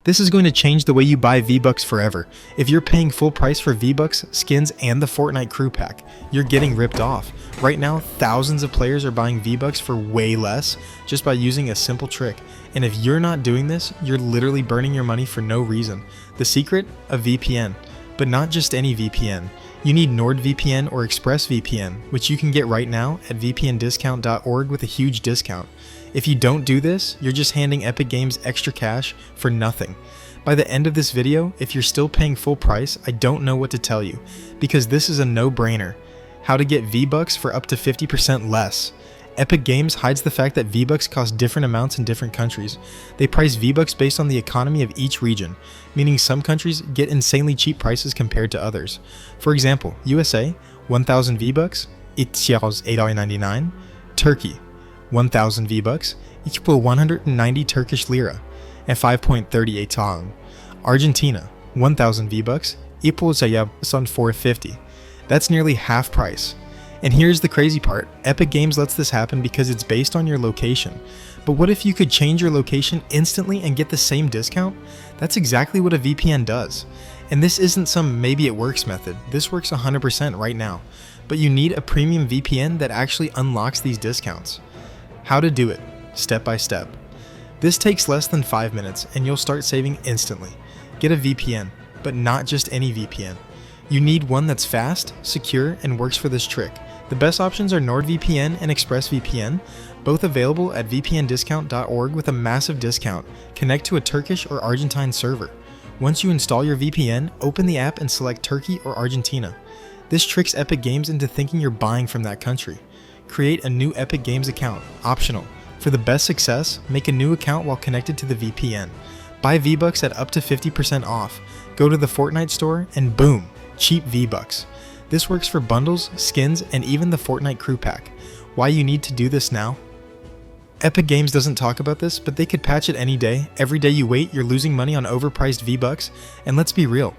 This is going to change the way you buy V-Bucks forever. If you're paying full price for V-Bucks, skins, and the Fortnite crew pack, you're getting ripped off. Right now, thousands of players are buying V-Bucks for way less just by using a simple trick. And if you're not doing this, you're literally burning your money for no reason. The secret? A VPN. But not just any VPN. You need NordVPN or ExpressVPN, which you can get right now at vpndiscount.org with a huge discount. If you don't do this, you're just handing Epic Games extra cash for nothing. By the end of this video, if you're still paying full price, I don't know what to tell you, because this is a no-brainer. How to get V-Bucks for up to 50% less. Epic Games hides the fact that V-Bucks cost different amounts in different countries. They price V-Bucks based on the economy of each region, meaning some countries get insanely cheap prices compared to others. For example, USA, 1,000 V-Bucks equals $8.99. Turkey, 1,000 V-Bucks equal 190 Turkish lira and 5.38 TOM. Argentina, 1,000 V-Bucks equals $4.50. That's nearly half price. And here's the crazy part, Epic Games lets this happen because it's based on your location. But what if you could change your location instantly and get the same discount? That's exactly what a VPN does. And this isn't some maybe it works method, this works 100% right now. But you need a premium VPN that actually unlocks these discounts. How to do it, step by step. This takes less than 5 minutes and you'll start saving instantly. Get a VPN, but not just any VPN. You need one that's fast, secure, and works for this trick. The best options are NordVPN and ExpressVPN, both available at vpndiscount.org with a massive discount. Connect to a Turkish or Argentine server. Once you install your VPN, open the app and select Turkey or Argentina. This tricks Epic Games into thinking you're buying from that country. Create a new Epic Games account, optional. For the best success, make a new account while connected to the VPN. Buy V-Bucks at up to 50% off. Go to the Fortnite store and boom, cheap V-Bucks. This works for bundles, skins, and even the Fortnite crew pack. Why you need to do this now? Epic Games doesn't talk about this, but they could patch it any day. Every day you wait, you're losing money on overpriced V-Bucks. And let's be real,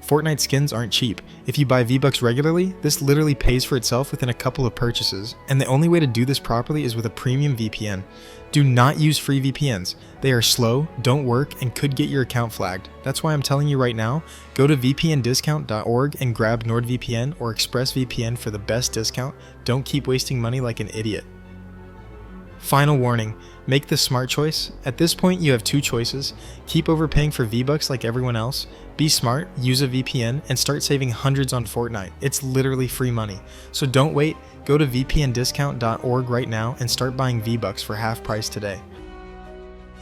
Fortnite skins aren't cheap. If you buy V-Bucks regularly, this literally pays for itself within a couple of purchases. And the only way to do this properly is with a premium VPN. Do not use free VPNs. They are slow, don't work, and could get your account flagged. That's why I'm telling you right now, go to vpndiscount.org and grab NordVPN or ExpressVPN for the best discount. Don't keep wasting money like an idiot. Final warning, make the smart choice. At this point you have two choices. Keep overpaying for V-Bucks like everyone else. Be smart, use a VPN, and start saving hundreds on Fortnite. It's literally free money. So don't wait, go to vpndiscount.org right now and start buying V-Bucks for half price today.